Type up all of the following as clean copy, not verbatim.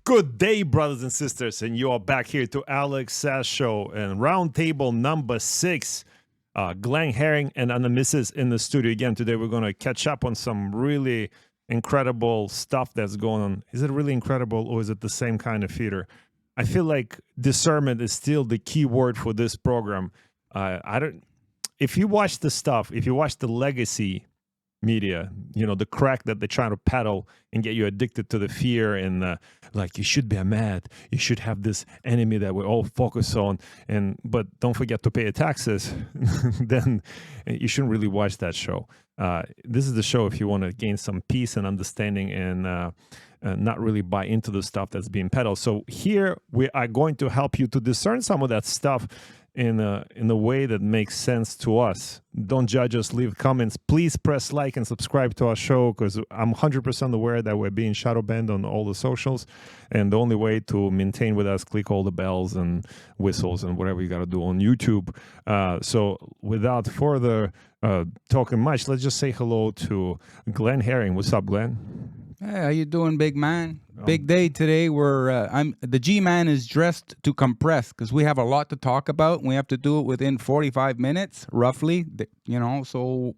Good day, brothers and sisters, and you are back here to Alex Sass Show and Roundtable number 6. Glenn Herring and Anonymisses in the studio again. Today we're going to catch up on some really incredible stuff that's going on. Is it really incredible, or is it the same kind of theater? I feel like discernment is still the key word for this program. If you watch the stuff, if you watch the legacy media, you know, the crack that they're trying to peddle and get you addicted to the fear and like you should be mad, you should have this enemy that we all focus on, but don't forget to pay your taxes, then you shouldn't really watch that show. This is the show if you want to gain some peace and understanding and not really buy into the stuff that's being peddled. So here we are going to help you to discern some of that stuff in a way that makes sense to us. Don't judge us, leave comments. Please press like and subscribe to our show, because I'm 100% aware that we're being shadow banned on all the socials, and the only way to maintain with us, click all the bells and whistles and whatever you got to do on YouTube. So without further talking much, let's just say hello to Glenn Herring. What's up, Glenn? Hey, how you doing, big man? Big day today. The G-man is dressed to compress because we have a lot to talk about. And we have to do it within 45 minutes, roughly. You know, so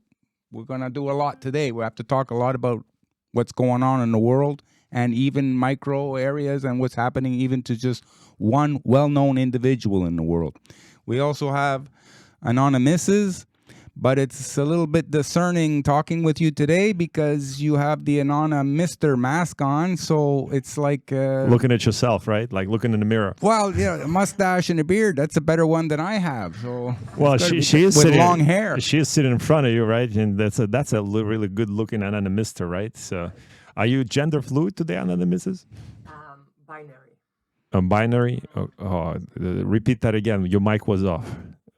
we're gonna do a lot today. We have to talk a lot about what's going on in the world and even micro areas and what's happening even to just one well-known individual in the world. We also have Anonymisses. But it's a little bit discerning talking with you today because you have the Anonymister mask on. So it's like... looking at yourself, right? Like looking in the mirror. Well, yeah, a mustache and a beard. That's a better one than I have. So well, she is with sitting, long hair. She is sitting in front of you, right? And that's a really good looking Anonymister, right? So are you gender fluid today, Anonymisses? Binary. Binary? Repeat that again. Your mic was off.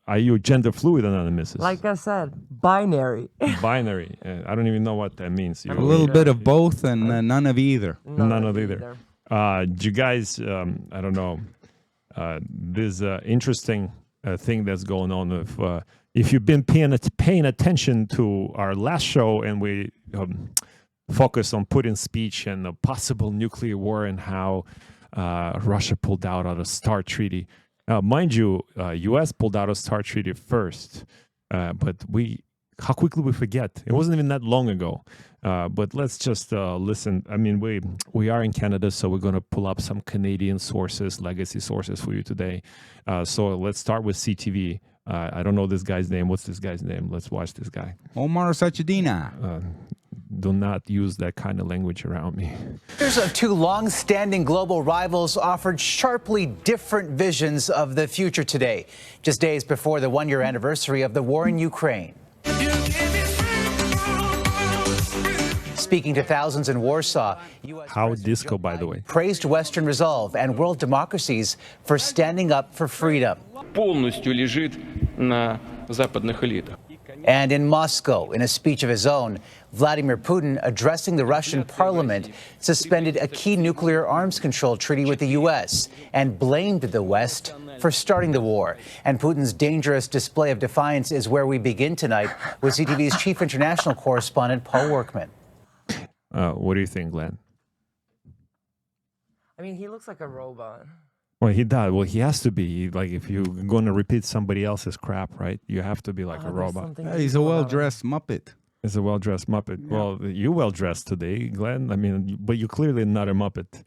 Are you gender fluid, Anonymisses? Like I said, binary. Binary. I don't even know what that means. A little bit of both and none of either. None of either. You guys, I don't know, this interesting thing that's going on. If you've been paying attention to our last show and we focused on Putin's speech and a possible nuclear war and how Russia pulled out of the START treaty. Mind you, U.S. pulled out of START treaty first, but how quickly we forget. It wasn't even that long ago. But let's just listen. I mean, we are in Canada, so we're going to pull up some Canadian sources, legacy sources for you today. So let's start with CTV. I don't know this guy's name. What's this guy's name? Let's watch this guy. Omar Sachedina. Do not use that kind of language around me. Leaders of two long-standing global rivals offered sharply different visions of the future today, just days before the one-year anniversary of the war in Ukraine. Speaking to thousands in Warsaw, U.S. How President disco, Joe by the Biden way. praised Western resolve and world democracies for standing up for freedom. Полностью лежит на западных элитах. And in Moscow, in a speech of his own, Vladimir Putin, addressing the Russian parliament, suspended a key nuclear arms control treaty with the U.S. and blamed the West for starting the war. And Putin's dangerous display of defiance is where we begin tonight with CTV's chief international correspondent, Paul Workman. What do you think, Glenn? I mean, he looks like a robot. Well, he does. Well, he has to be. Like, if you're going to repeat somebody else's crap, right? You have to be like a robot. He's a well-dressed Muppet. He's a well-dressed Muppet. Yeah. Well, you're well-dressed today, Glenn. I mean, but you're clearly not a Muppet.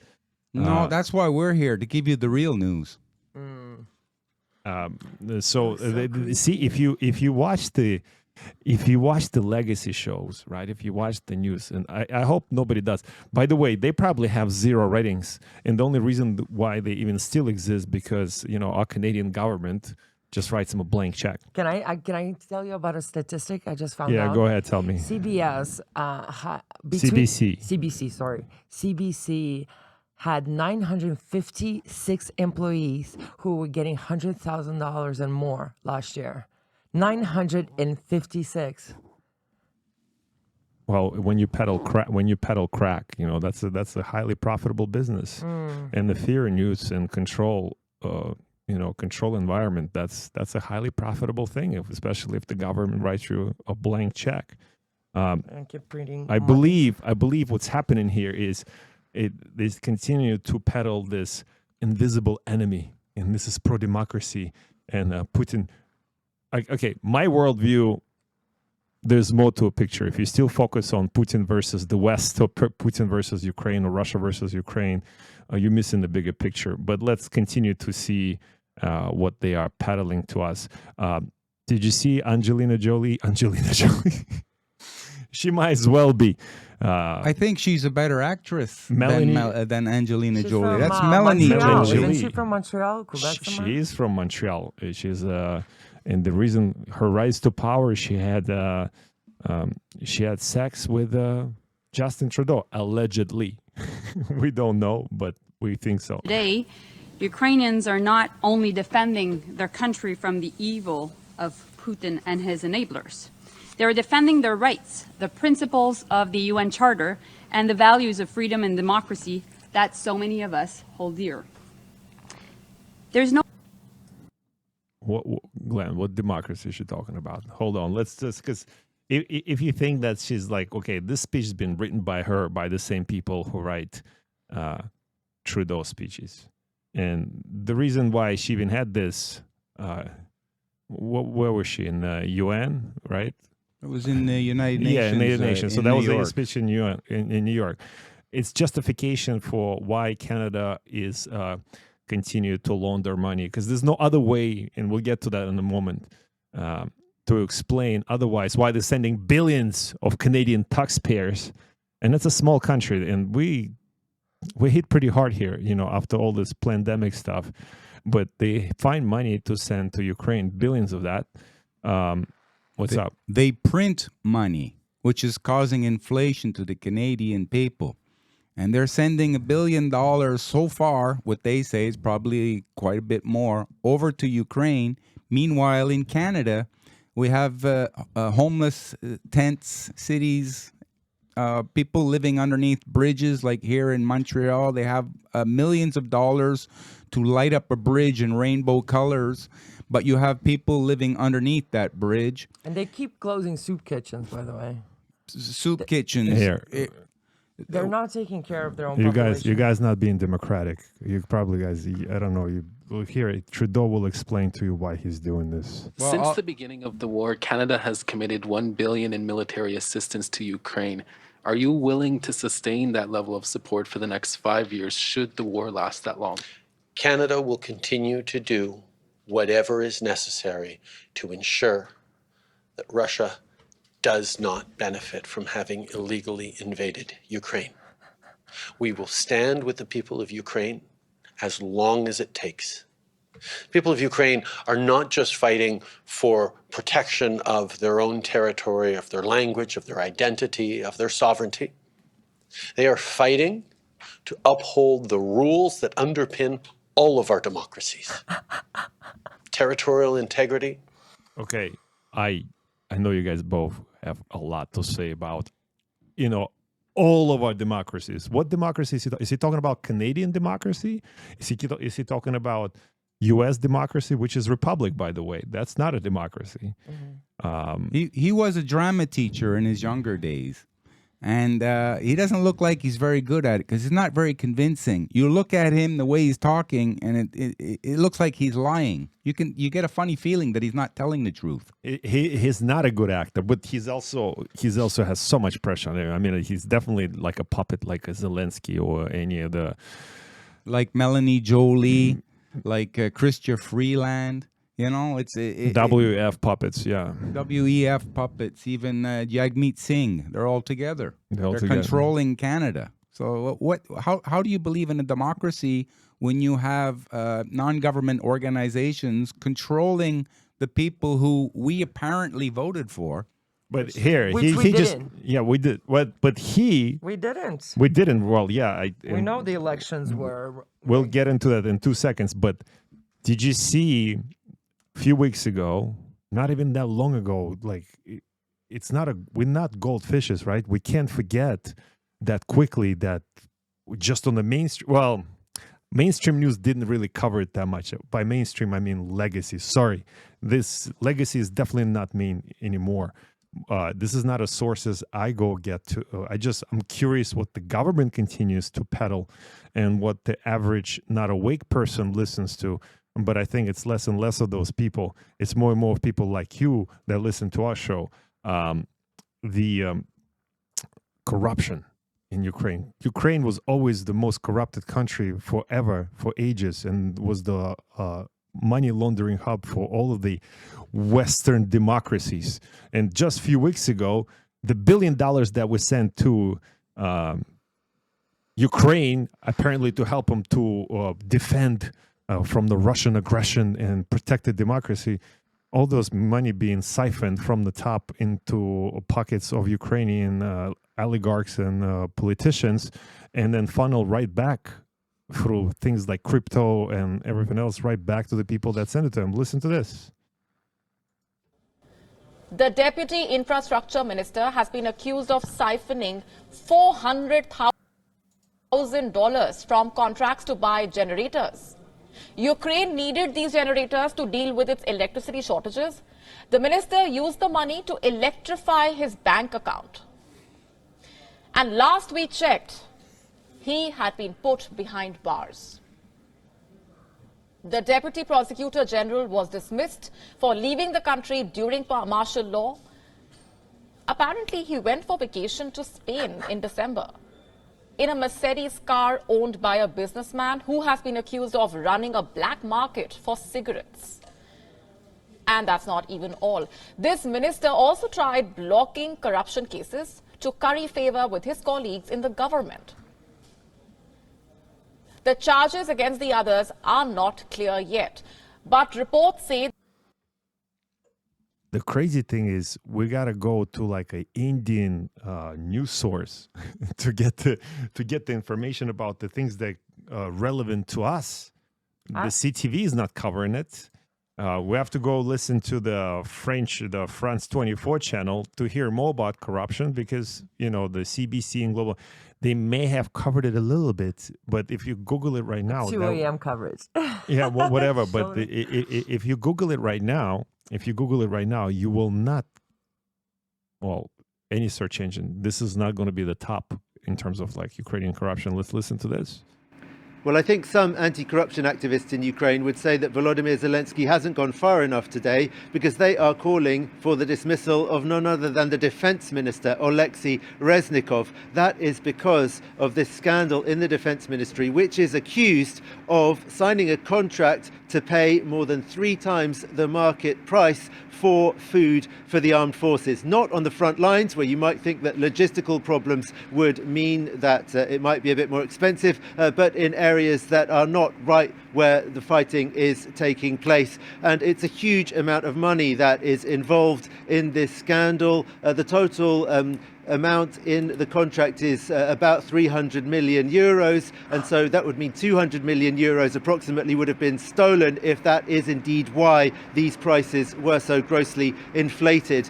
No, that's why we're here, to give you the real news. See, if you watch the legacy shows, right? If you watch the news, and I hope nobody does. By the way, they probably have 0 ratings, and the only reason why they even still exist because our Canadian government just writes them a blank check. Can I tell you about a statistic I just found out? Yeah, go ahead, tell me. CBS, CBC had 956 employees who were getting $100,000 and more last year. 956. Well, when you peddle crack, that's a highly profitable business. And the fear and use and control, control environment, that's a highly profitable thing, especially if the government writes you a blank check. And keep printing I believe what's happening here is they continue to peddle this invisible enemy, and this is pro-democracy. And Putin, okay, my worldview, there's more to a picture. If you still focus on Putin versus the West, or Putin versus Ukraine, or Russia versus Ukraine, you're missing the bigger picture. But let's continue to see what they are peddling to us. Did you see Angelina Joly? She might as well be. I think she's a better actress Melanie- than Angelina She's Jolie. from, That's Melanie Montreal. Jolie. Isn't she from Montreal? Quebec somewhere? She is from Montreal. She's and the reason her rise to power, she had sex with Justin Trudeau, allegedly. We don't know, but we think so. Today, Ukrainians are not only defending their country from the evil of Putin and his enablers. They are defending their rights, the principles of the UN Charter, and the values of freedom and democracy that so many of us hold dear. There's no Glenn, what democracy is she talking about? Hold on, let's just, because if you think that she's like, okay, this speech has been written by her, by the same people who write Trudeau speeches, and the reason why she even had this, where was she, in the UN, right? It was in the United Nations. Yeah, United Nations. So in that New was a York. speech in New York. It's justification for why Canada is continue to launder money, because there's no other way, and we'll get to that in a moment, to explain otherwise why they're sending billions of Canadian taxpayers, and it's a small country, and we hit pretty hard here, after all this pandemic stuff, but they find money to send to Ukraine, billions of that. What's up? They print money, which is causing inflation to the Canadian people. And they're sending $1 billion so far, what they say is probably quite a bit more, over to Ukraine. Meanwhile, in Canada, we have homeless tents, cities, people living underneath bridges, like here in Montreal. They have millions of dollars to light up a bridge in rainbow colors, but you have people living underneath that bridge. And they keep closing soup kitchens, by the way. Soup kitchens. Here. They're not taking care of their own You population. guys not being democratic. You probably guys, I don't know. You will hear it. Trudeau will explain to you why he's doing this. Well, Since the beginning of the war, Canada has committed $1 billion in military assistance to Ukraine. Are you willing to sustain that level of support for the next 5 years should the war last that long? Canada will continue to do whatever is necessary to ensure that Russia does not benefit from having illegally invaded Ukraine. We will stand with the people of Ukraine as long as it takes. People of Ukraine are not just fighting for protection of their own territory, of their language, of their identity, of their sovereignty. They are fighting to uphold the rules that underpin all of our democracies. Territorial integrity. Okay, I know you guys both have a lot to say about, all of our democracies. What democracy is he talking about? Canadian democracy? Is he talking about U.S. democracy, which is republic, by the way? That's not a democracy. He was a drama teacher in his younger days, and he doesn't look like he's very good at it because he's not very convincing. You look at him, the way he's talking, and it looks like he's lying. You get a funny feeling that he's not telling the truth. He's not a good actor, but he's also has so much pressure on him. I mean, he's definitely like a puppet, like a Zelenskyy or any of the, Like Melanie, Joly, like Chrystia Freeland. It's WF puppets. Yeah, WEF puppets, even Jagmeet Singh. They're all together. They're together. controlling Canada. So how do you believe in a democracy when you have non-government organizations controlling the people who we apparently voted for? But here, Which we he just, didn't. yeah, we did. What? But We didn't. we didn't. Well, yeah, We know the elections were. we'll get into that in 2 seconds. But did you see a few weeks ago, not even that long ago, like we're not goldfishes, right? We can't forget that quickly that just on the mainstream news didn't really cover it that much. By mainstream, I mean legacy. Sorry, this legacy is definitely not mean anymore. This is not a sources I go get to. I'm curious what the government continues to peddle and what the average not awake person listens to. But I think it's less and less of those people. It's more and more people like you that listen to our show. The corruption in Ukraine. Ukraine was always the most corrupted country forever, for ages, and was the money laundering hub for all of the Western democracies. And just a few weeks ago, the $1 billion that was sent to Ukraine, apparently to help them to defend from the Russian aggression and protect the democracy, all those money being siphoned from the top into pockets of Ukrainian oligarchs and politicians, and then funneled right back through things like crypto and everything else right back to the people that sent it to them. Listen to this. The Deputy Infrastructure Minister has been accused of siphoning $400,000 from contracts to buy generators. Ukraine needed these generators to deal with its electricity shortages. The minister used the money to electrify his bank account. And last we checked, he had been put behind bars. The Deputy Prosecutor General was dismissed for leaving the country during martial law. Apparently, he went for vacation to Spain in December in a Mercedes car owned by a businessman who has been accused of running a black market for cigarettes. And that's not even all. This minister also tried blocking corruption cases to curry favor with his colleagues in the government. The charges against the others are not clear yet, but reports say the crazy thing is we gotta go to like an Indian news source to get the information about the things that are relevant to us. The CTV is not covering it. We have to go listen to the France 24 channel to hear more about corruption, because the CBC and Global, they may have covered it a little bit, but if you Google it right now, 2 a.m. coverage. Yeah, whatever. But if you Google it right now, you will not. Well, any search engine, this is not going to be the top in terms of like Ukrainian corruption. Let's listen to this. Well, I think some anti-corruption activists in Ukraine would say that Volodymyr Zelenskyy hasn't gone far enough today, because they are calling for the dismissal of none other than the defense minister, Oleksiy Reznikov. That is because of this scandal in the defense ministry, which is accused of signing a contract to pay more than 3 times the market price for food for the armed forces. Not on the front lines, where you might think that logistical problems would mean that it might be a bit more expensive, but in areas that are not right where the fighting is taking place. And it's a huge amount of money that is involved in this scandal. The total amount in the contract is about 300 million euros, and so that would mean 200 million euros approximately would have been stolen, if that is indeed why these prices were so grossly inflated.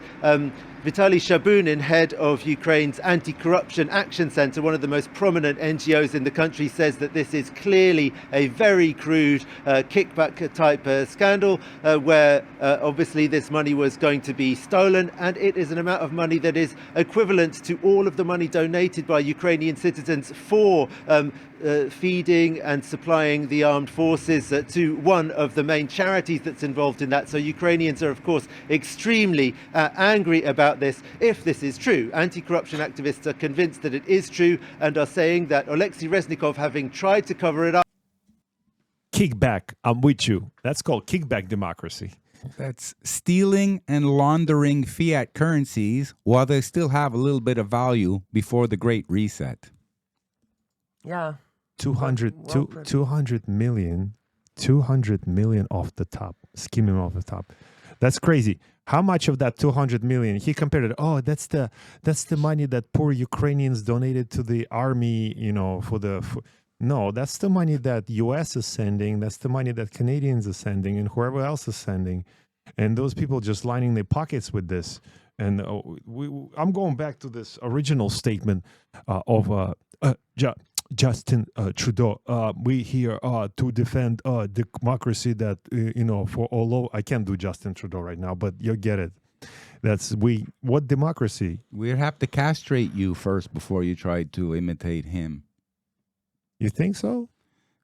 Vitaly Shabunin, head of Ukraine's Anti-Corruption Action Center, one of the most prominent NGOs in the country, says that this is clearly a very crude kickback type scandal where obviously this money was going to be stolen, and it is an amount of money that is equivalent to all of the money donated by Ukrainian citizens for feeding and supplying the armed forces to one of the main charities that's involved in that. So Ukrainians are, of course, extremely angry about this. If this is true, anti-corruption activists are convinced that it is true and are saying that Oleksiy Reznikov, having tried to cover it up... Kickback, I'm with you. That's called kickback democracy. That's stealing and laundering fiat currencies while they still have a little bit of value before the Great Reset. Yeah. 200 million off the top, skimming off the top. That's crazy. How much of that 200 million? He compared it. Oh, that's the money that poor Ukrainians donated to the army. No, that's the money that U.S. is sending. That's the money that Canadians are sending, and whoever else is sending. And those people just lining their pockets with this. And I'm going back to this original statement of Justin Trudeau. We here to defend democracy that, for all over. I can't do Justin Trudeau right now, but you get it. What democracy? We'd have to castrate you first before you try to imitate him. You think so?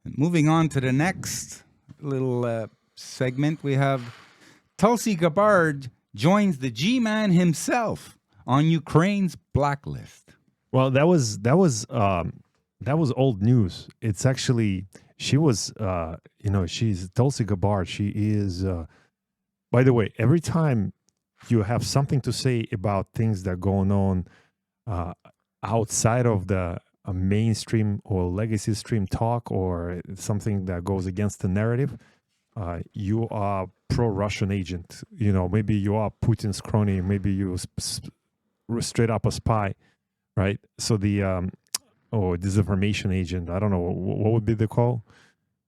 And moving on to the next little segment, we have Tulsi Gabbard joins the G-Man himself on Ukraine's blacklist. Well, that was old news. It's actually she's Tulsi Gabbard. She is. By the way, every time you have something to say about things that are going on outside of the mainstream or legacy stream talk, or something that goes against the narrative, you are pro-Russian agent. Maybe you are Putin's crony. Maybe you straight up a spy, right? So the or disinformation agent. I don't know what would be the call.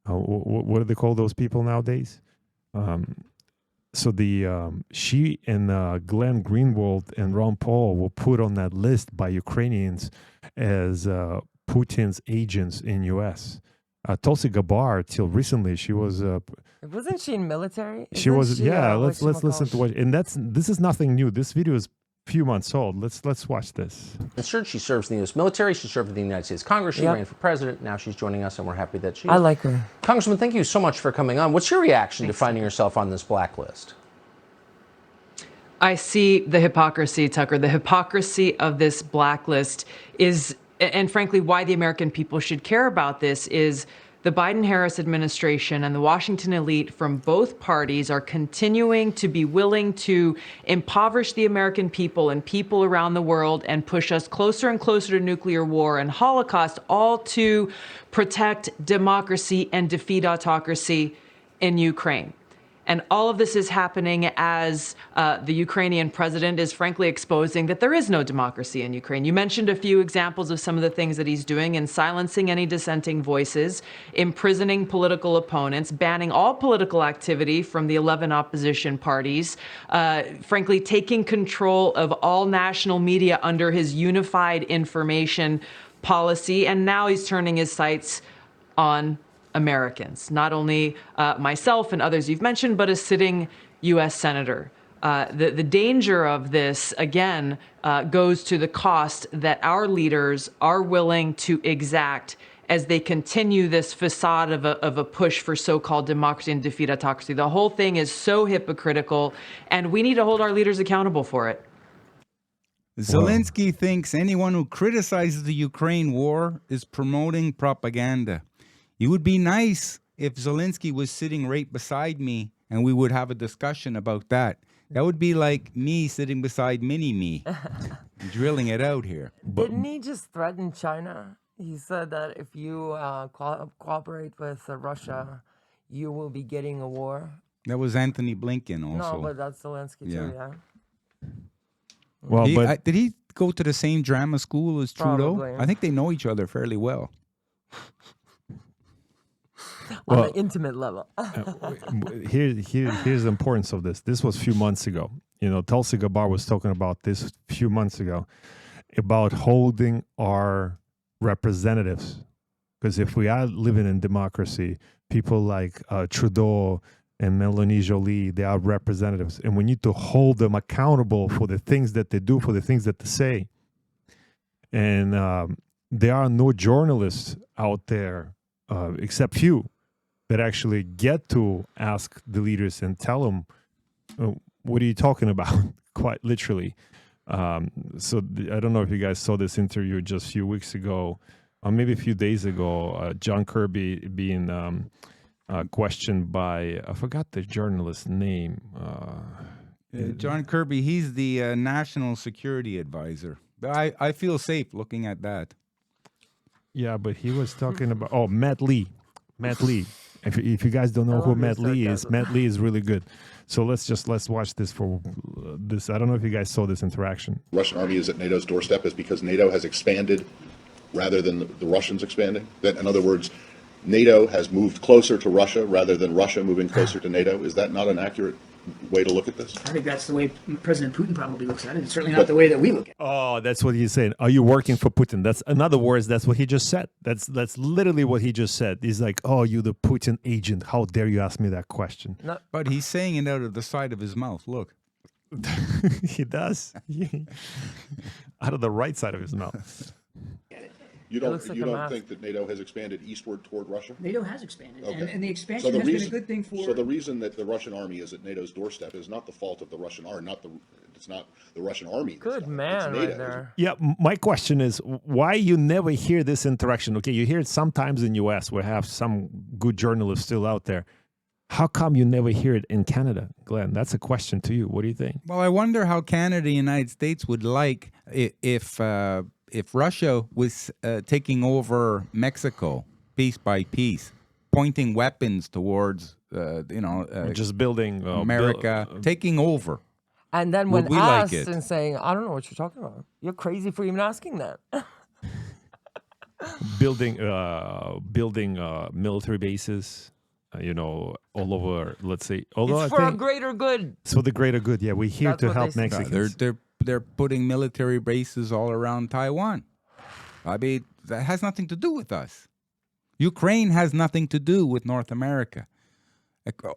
What do they call those people nowadays? So she and Glenn Greenwald and Ron Paul were put on that list by Ukrainians as Putin's agents in U.S. Tulsi Gabbard, till recently, she was. Wasn't she in military? She was. Yeah, let's listen to what. And this is nothing new. This video is a few months old. Let's watch this. She serves in the U.S. military. She served in the United States Congress. She ran for president. Now she's joining us, and we're happy that she's. I like her. Congressman, thank you so much for coming on. What's your reaction to finding yourself on this blacklist? I see the hypocrisy, Tucker. The hypocrisy of this blacklist is, and frankly, why the American people should care about this is the Biden-Harris administration and the Washington elite from both parties are continuing to be willing to impoverish the American people and people around the world and push us closer and closer to nuclear war and Holocaust, all to protect democracy and defeat autocracy in Ukraine. And all of this is happening as the Ukrainian president is frankly exposing that there is no democracy in Ukraine. You mentioned a few examples of some of the things that he's doing in silencing any dissenting voices, imprisoning political opponents, banning all political activity from the 11 opposition parties, frankly, taking control of all national media under his unified information policy. And now he's turning his sights on Americans, not only myself and others you've mentioned, but a sitting U.S. senator. The danger of this, again, goes to the cost that our leaders are willing to exact as they continue this facade of a push for so-called democracy and defeat autocracy. The whole thing is so hypocritical, and we need to hold our leaders accountable for it. Zelenskyy thinks anyone who criticizes the Ukraine war is promoting propaganda. It would be nice if Zelenskyy was sitting right beside me and we would have a discussion about that. That would be like me sitting beside Mini-Me, drilling it out here. Didn't he just threaten China? He said that if you cooperate with Russia, you will be getting a war. That was Anthony Blinken also. No, but that's Zelenskyy too, yeah. Well, did he go to the same drama school as Trudeau? Probably. I think they know each other fairly well. On an intimate level. Here's the importance of this. This was a few months ago. Tulsi Gabbard was talking about this a few months ago, about holding our representatives. Because if we are living in democracy, people like Trudeau and Melanie, Joly, they are representatives. And we need to hold them accountable for the things that they do, for the things that they say. And there are no journalists out there, except few, that actually get to ask the leaders and tell them, what are you talking about? Quite literally. So I don't know if you guys saw this interview just a few weeks ago, or maybe a few days ago, John Kirby being questioned by, I forgot the journalist's name. John Kirby, he's the national security advisor. I feel safe looking at that. Yeah, but he was talking about, Matt Lee. If you guys don't know who Matt Lee is really good. So let's watch this for this. I don't know if you guys saw this interaction. The Russian army is at NATO's doorstep is because NATO has expanded rather than the Russians expanding. That, in other words, NATO has moved closer to Russia rather than Russia moving closer to NATO. Is that not an accurate way to look at this? I think that's the way President Putin probably looks at it. It's certainly not the way that we look at it. Oh, that's what he's saying. Are you working for Putin? That's, in other words, that's what he just said. That's literally what he just said. He's like, oh, you the Putin agent. How dare you ask me that question? No, but he's saying it out of the side of his mouth. Look. He does. Out of the right side of his mouth. You don't think that NATO has expanded eastward toward Russia? NATO has expanded, Okay. and the expansion has been a good thing for. So the reason that the Russian army is at NATO's doorstep is not the fault of the Russian army, it's not the Russian army. Good man, right there. Yeah, my question is why you never hear this interaction? Okay, you hear it sometimes in U.S. We have some good journalists still out there. How come you never hear it in Canada, Glenn? That's a question to you. What do you think? Well, I wonder how Canada and the United States would like if Russia was taking over Mexico piece by piece, pointing weapons towards, just building America, taking over. And then Would when we like asked it? and saying, I don't know what you're talking about. You're crazy for even asking that. building military bases, all over. Let's say, although It's for a greater good. It's for the greater good. Yeah, we're here That's to what help they say. Mexicans. They're putting military bases all around Taiwan. I mean, that has nothing to do with us. Ukraine has nothing to do with North America.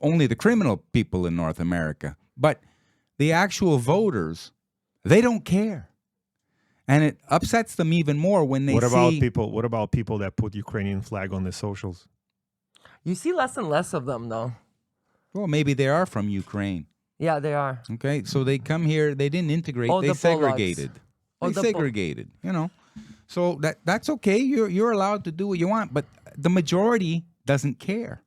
Only the criminal people in North America. But the actual voters, they don't care. And it upsets them even more when they What see... about people that put Ukrainian flag on their socials? You see less and less of them, though. Well, maybe they are from Ukraine. Yeah, they are. Okay, so they come here, they didn't integrate, Oh, they the segregated. Oh, They the segregated, So that's okay, you're allowed to do what you want, but the majority doesn't care.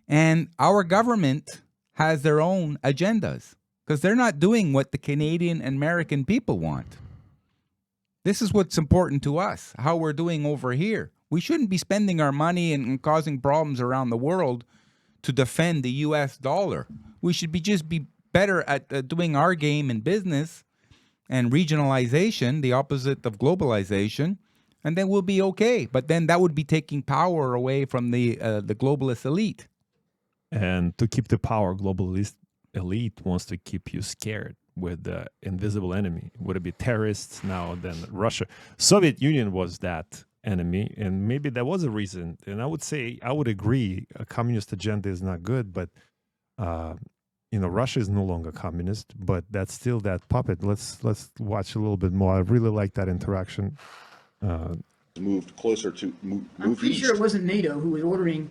And our government has their own agendas because they're not doing what the Canadian and American people want. This is what's important to us, how we're doing over here. We shouldn't be spending our money and causing problems around the world to defend the U.S. dollar. We should be better at doing our game in business and regionalization, the opposite of globalization, and then we'll be okay. But then that would be taking power away from the globalist elite. And to keep the power, globalist elite wants to keep you scared with the invisible enemy. Would it be terrorists now, then Russia? Soviet Union was that enemy, and maybe that was a reason. And I would agree, a communist agenda is not good, but Russia is no longer communist, but that's still that puppet. Let's watch a little bit more. I really like that interaction. Moved closer to I'm pretty sure it wasn't NATO who was ordering,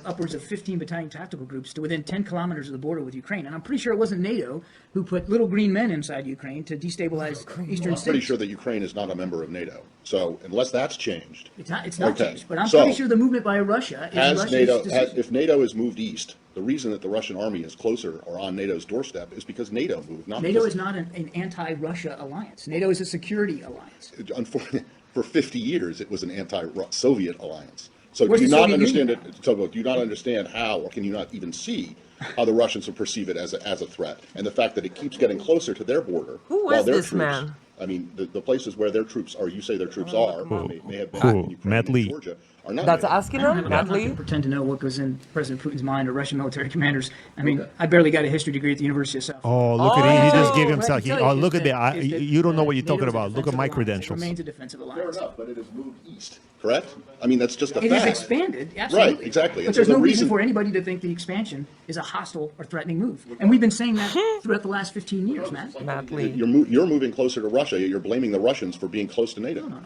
upwards of 15 battalion tactical groups to within 10 kilometers of the border with Ukraine. And I'm pretty sure it wasn't NATO who put little green men inside Ukraine to destabilize eastern I'm states. pretty sure that Ukraine is not a member of NATO. So unless that's changed, It's not okay. changed, but I'm So, pretty sure the movement by Russia is Russia's decision. if NATO is moved east, the reason that the Russian army is closer or on NATO's doorstep is because NATO moved, not NATO because is not an anti-Russia alliance. NATO is a security alliance. unfortunately, for 50 years, it was an anti-Soviet alliance. So Where's do you the not Soviet understand Union? it? So do you not understand how, or can you not even see how the Russians will perceive it as a threat? And the fact that it keeps getting closer to their border. Who while is their this troops, man? I mean, the places where their troops are, you say their troops may have been Who? in Ukraine Matt and Lee. Georgia, are not. That's NATO. asking I'm him, not Matt Lee? going to pretend to know what goes in President Putin's mind or Russian military commanders. I mean, I barely got a history degree at the University of South. Oh, look at he just gave What I himself. can tell you Look is at that- is that, you don't know what you're NATO talking is a about. Look at my defensive alliance. credentials. It remains a defensive Fair alliance. enough, but it has moved east, correct? I mean, that's just a It fact. has expanded, absolutely. Right, exactly. But And so there's the no reason reason- for anybody to think the expansion is a hostile or threatening move. And we've been saying that throughout the last 15 years, Matt. Matt Lee. You're moving closer to Russia, yet you're blaming the Russians for being close to NATO. No.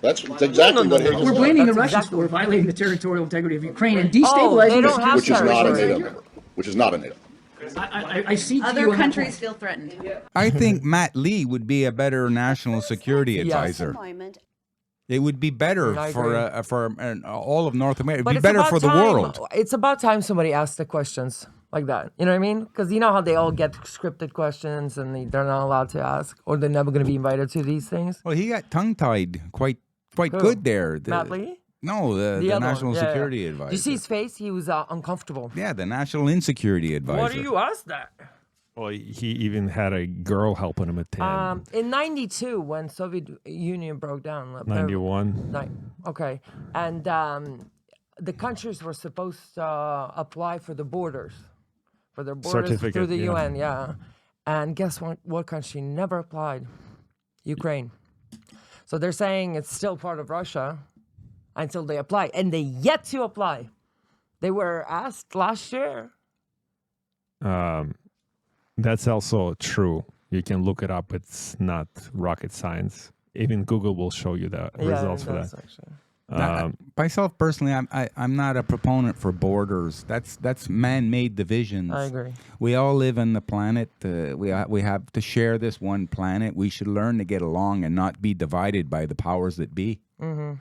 That's exactly what Hagel's We're like. blaming the That's Russians exactly- for violating the territorial integrity of Ukraine and they destabilizing don't have Which is not a territory. NATO member. Which is not a NATO. I see to you Other on that countries point. feel threatened. I think Matt Lee would be a better national security advisor. It would be better I for all of North America. It would But be it's better about for the time- world. It's about time somebody asks the questions like that. You know what I mean? Because you know how they all get scripted questions and they're not allowed to ask, or they're never going to be invited to these things. Well, he got tongue-tied quite Who? good there. Matt Lee? No, the other one. national Yeah, security yeah. advisor. Did you see his face? He was uncomfortable. Yeah, the national insecurity advisor. Why do you ask that? Well, he even had a girl helping him at 10. In '92, when Soviet Union broke down. 91. Okay, and the countries were supposed to apply for the borders, for their borders Certificate, through the yeah. UN. Yeah, and guess what? What country never applied? Ukraine. So they're saying it's still part of Russia until they apply, and they yet to apply. They were asked last year. That's also true. You can look it up. It's not rocket science. Even Google will show you the results for that. Myself personally, I'm not a proponent for borders. That's man-made divisions. I agree. We all live on the planet. We have to share this one planet. We should learn to get along and not be divided by the powers that be. Mm-hmm.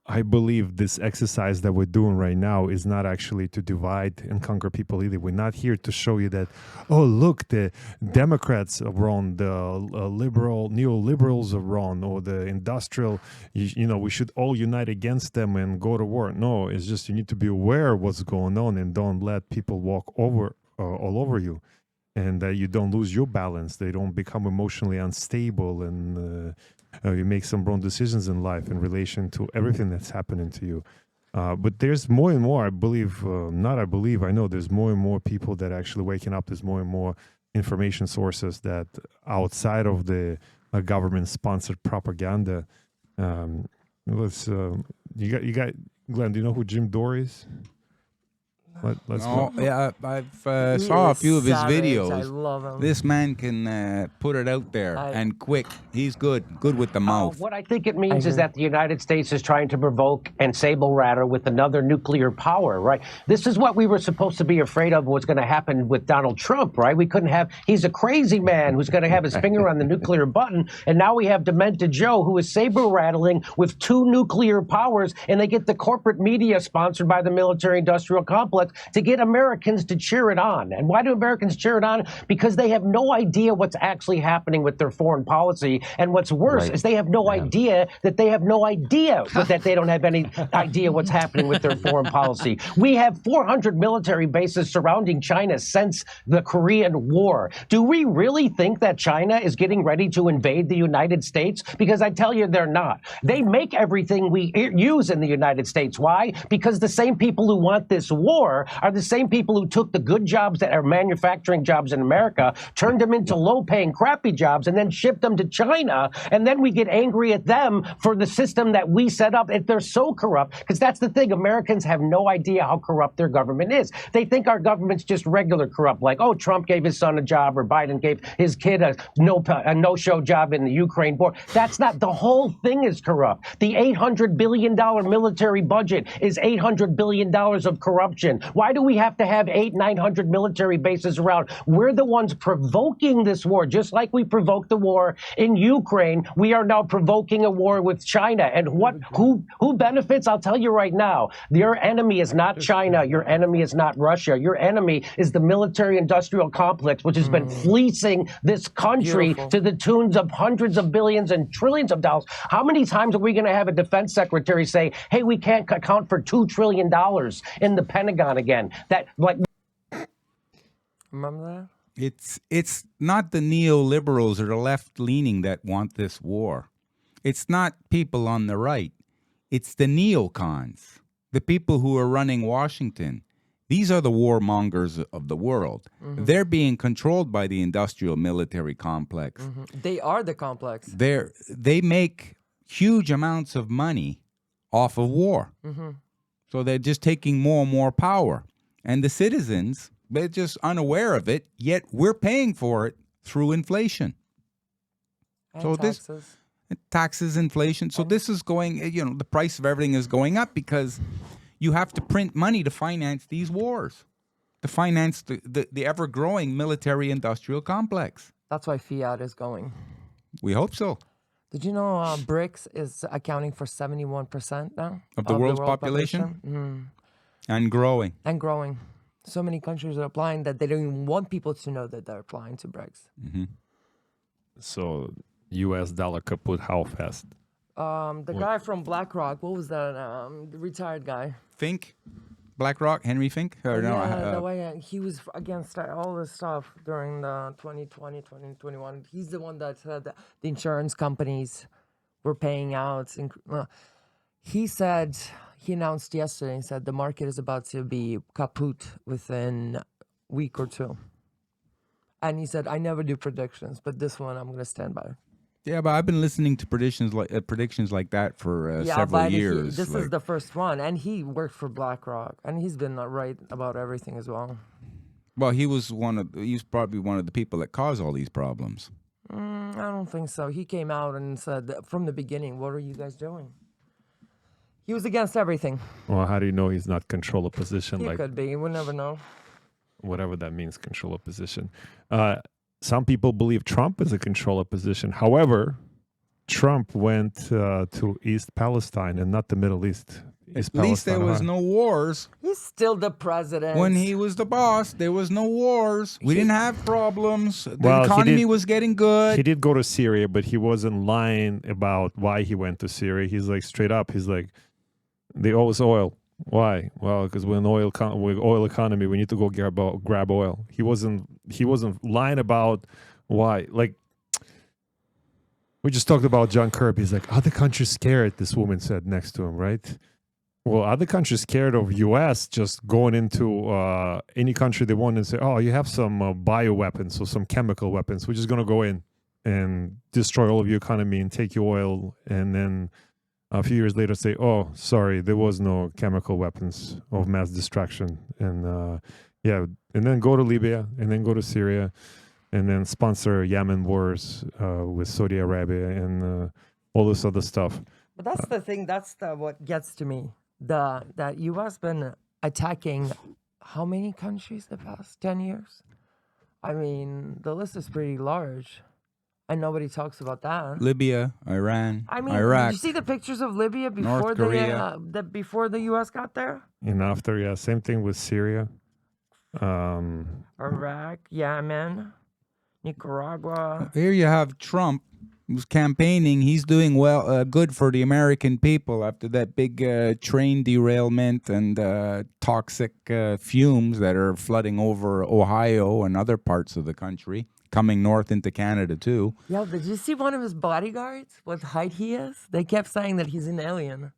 I believe this exercise that we're doing right now is not actually to divide and conquer people either. We're not here to show you that, oh, look, the Democrats are wrong, the neoliberals are wrong, or the industrial, we should all unite against them and go to war. No, it's just you need to be aware of what's going on and don't let people walk over all over you, and that you don't lose your balance. They don't become emotionally unstable and you make some wrong decisions in life in relation to everything that's happening to you. But there's more and more, I know there's more and more people that are actually waking up. There's more and more information sources that outside of the government-sponsored propaganda. You got Glenn, do you know who Jim Dore is? Let's go. Yeah, I've saw a few of his videos. I love him. This man can put it out there and quick. He's good with the mouth. What I think it means is that the United States is trying to provoke and sable rattle with another nuclear power, right? This is what we were supposed to be afraid of was going to happen with Donald Trump, right? We couldn't have, he's a crazy man who's going to have his finger on the nuclear button. And now we have Demented Joe, who is saber rattling with 2 nuclear powers, and they get the corporate media sponsored by the military-industrial complex to get Americans to cheer it on. And why do Americans cheer it on? Because they have no idea what's actually happening with their foreign policy. And what's worse is they have no idea that they have no idea that they don't have any idea what's happening with their foreign policy. We have 400 military bases surrounding China since the Korean War. Do we really think that China is getting ready to invade the United States? Because I tell you, they're not. They make everything we use in the United States. Why? Because the same people who want this war are the same people who took the good jobs that are manufacturing jobs in America, turned them into low-paying, crappy jobs, and then shipped them to China. And then we get angry at them for the system that we set up. If they're so corrupt, because that's the thing, Americans have no idea how corrupt their government is. They think our government's just regular corrupt, like, oh, Trump gave his son a job or Biden gave his kid a no-show job in the Ukraine war. That's not, the whole thing is corrupt. The $800 billion military budget is $800 billion of corruption. Why do we have to have 800-900 military bases around? We're the ones provoking this war, just like we provoked the war in Ukraine. We are now provoking a war with China. And who benefits? I'll tell you right now. Your enemy is not China. Your enemy is not Russia. Your enemy is the military-industrial complex, which has been fleecing this country to the tunes of hundreds of billions and trillions of dollars. How many times are we going to have a defense secretary say, hey, we can't account for $2 trillion in the Pentagon again? That, like, remember that? It's not the neoliberals or the left-leaning that want this war. It's not people on the right. It's the neocons, the people who are running Washington. These are the warmongers of the world. They're being controlled by the industrial military complex. They are the complex. They make huge amounts of money off of war. So they're just taking more and more power. And the citizens, they're just unaware of it, yet we're paying for it through inflation. And taxes. Taxes, inflation. So this is going, the price of everything is going up because you have to print money to finance these wars, to finance the ever-growing military-industrial complex. That's why fiat is going. We hope so. Did you know BRICS is accounting for 71% now? Of the world's population? And growing. And growing. So many countries are applying that they don't even want people to know that they're applying to BRICS. So, US dollar kaput how fast? The guy from BlackRock, what was that? The retired guy. Fink? BlackRock, Henry Fink? Or the way he was against all this stuff during the 2020, 2021. He's the one that said that the insurance companies were paying out. He said, he announced yesterday, he said the market is about to be kaput within a week or two. And he said, I never do predictions, but this one I'm going to stand by. Yeah, but I've been listening to predictions like that for several years. This is the first one, and he worked for BlackRock, and he's been right about everything as well. Well, he's probably one of the people that caused all these problems. I don't think so. He came out and said that from the beginning, what are you guys doing? He was against everything. Well, how do you know he's not control a position? He like could be. We'll never know. Whatever that means, control a position. Some people believe Trump is a controller position. However, Trump went to East Palestine and not the Middle East. At least there was no wars. He's still the president. When he was the boss, there was no wars. We didn't have problems. The economy was getting good. He did go to Syria, but he wasn't lying about why he went to Syria. He's like straight up. He's like, they owe us oil. Why? Well, because we're an oil economy. We need to go grab oil. He wasn't lying about why. Like, we just talked about John Kirby. He's like, other countries scared, this woman said next to him, right? Well, other countries scared of U.S. just going into any country they want and say, oh, you have some bioweapons or some chemical weapons. We're just going to go in and destroy all of your economy and take your oil. And then a few years later say, oh, sorry, there was no chemical weapons of mass destruction. And and then go to Libya and then go to Syria and then sponsor Yemen wars with Saudi Arabia and all this other stuff. But that's the thing. That's what gets to me. That U.S. been attacking how many countries the past 10 years? I mean, the list is pretty large, and nobody talks about that. Libya, Iran, I mean, Iraq. did you see the pictures of Libya before North Korea. before the U.S. got there? And after, yeah, same thing with Syria. Iraq, Yemen, Nicaragua. Here you have Trump, who's campaigning. He's doing good for the American people after that big train derailment and toxic fumes that are flooding over Ohio and other parts of the country, coming north into Canada too. Yeah, did you see one of his bodyguards? What height he is? They kept saying that he's an alien.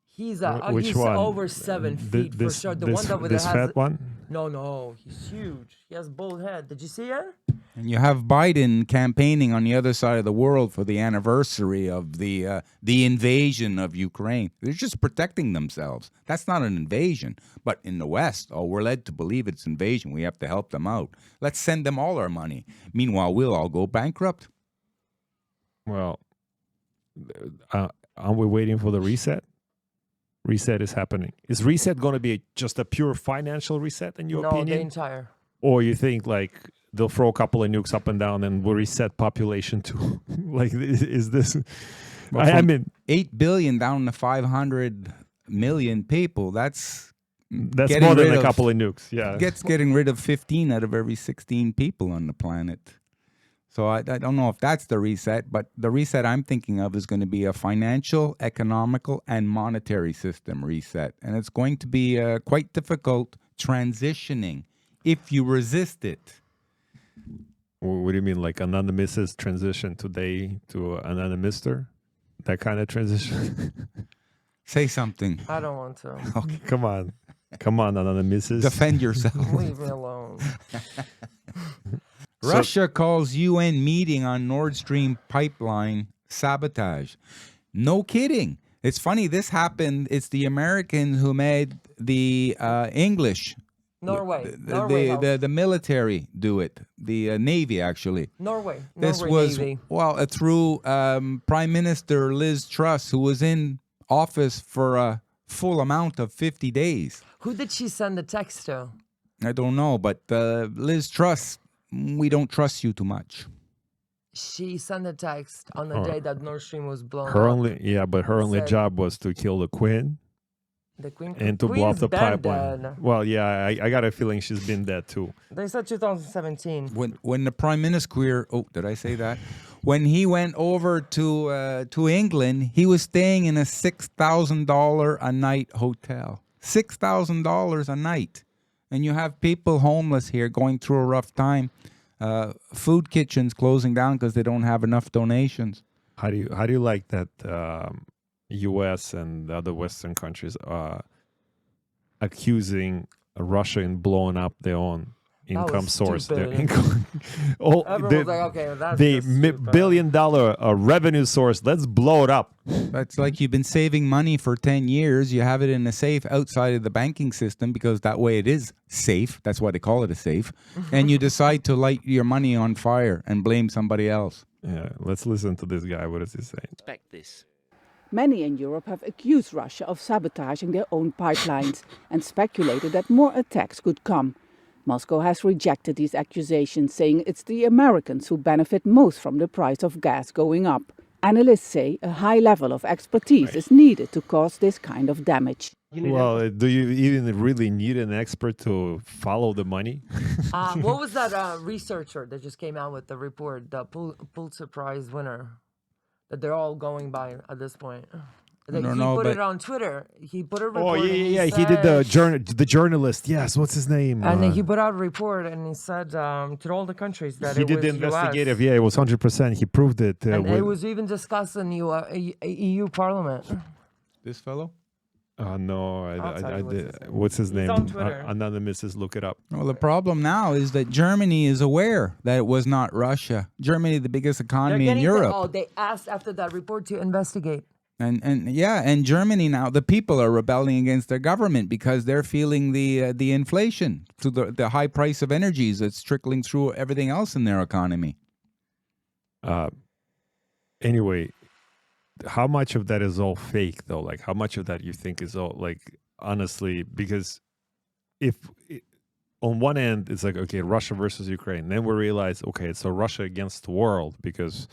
He's Which he's one? over 7 feet for sure. The one that this has fat one? No, he's huge. He has bald head. Did you see it? And you have Biden campaigning on the other side of the world for the anniversary of the invasion of Ukraine. They're just protecting themselves. That's not an invasion. But in the West, we're led to believe it's invasion. We have to help them out. Let's send them all our money. Meanwhile, we'll all go bankrupt. Well, aren't we waiting for the reset? Reset is happening. Is reset going to be just a pure financial reset in your opinion? No, the entire. Or you think like they'll throw a couple of nukes up and down and we'll reset population too? Like, is this? Well, I mean, 8 billion down to 500 million people. That's more than a couple of nukes. Yeah, getting rid of 15 out of every 16 people on the planet. So I don't know if that's the reset, but the reset I'm thinking of is going to be a financial, economical, and monetary system reset. And it's going to be quite difficult transitioning if you resist it. What do you mean, like Anonymisses transition today to Anonymister? That kind of transition? Say something. I don't want to. Okay, come on, Anonymisses. Defend yourself. Leave me alone. Russia calls UN meeting on Nord Stream pipeline sabotage. No kidding. It's funny. This happened. It's the Americans who made the English. Norway. The military do it. The Navy, actually. Norway. This was, Navy. Through Prime Minister Liz Truss, who was in office for a full amount of 50 days. Who did she send the text to? I don't know, but Liz Truss, we don't trust you too much. She sent a text on the day that Nord Stream was blown up. Her only job was to kill the Queen. The Queen and to blow up the pipeline. Dead. Well, yeah, I got a feeling she's been dead too. They said 2017. When the Prime Minister, did I say that? When he went over to England, he was staying in a $6,000 a night hotel. $6,000 a night. And you have people homeless here going through a rough time. Food kitchens closing down because they don't have enough donations. How do you like that U.S. and other Western countries are accusing Russia in blowing up their own income source. Their stupid. income, Everyone was like, okay, that's the just stupid. billion-dollar revenue source. Let's blow it up. That's like you've been saving money for 10 years. You have it in a safe outside of the banking system because that way it is safe. That's why they call it a safe. And you decide to light your money on fire and blame somebody else. Yeah, let's listen to this guy. What is he saying? Expect this. Many in Europe have accused Russia of sabotaging their own pipelines and speculated that more attacks could come. Moscow has rejected these accusations, saying it's the Americans who benefit most from the price of gas going up. Analysts say a high level of expertise is needed to cause this kind of damage. Well, do you even really need an expert to follow the money? What was that researcher that just came out with the report, the Pulitzer Prize winner, that they're all going by at this point? He put it on Twitter. He put a report. Oh yeah. He He did the journalist. Yes, what's his name? And then he put out a report and he said to all the countries that he it did was the investigative. US. Yeah, it was 100%. He proved it. And it was even discussed in the EU Parliament. This fellow? No, I'll tell I you did. What's his name? He's on Twitter. Anonymisses, look it up. Well, the problem now is that Germany is aware that it was not Russia. Germany, the biggest economy in Europe. They asked after that report to investigate. And Germany now, the people are rebelling against their government because they're feeling the inflation, to the high price of energies that's trickling through everything else in their economy. Anyway, how much of that is all fake, though? Like, how much of that you think is all, like, honestly, because if on one end, it's like, okay, Russia versus Ukraine. Then we realize, okay, it's a Russia against the world because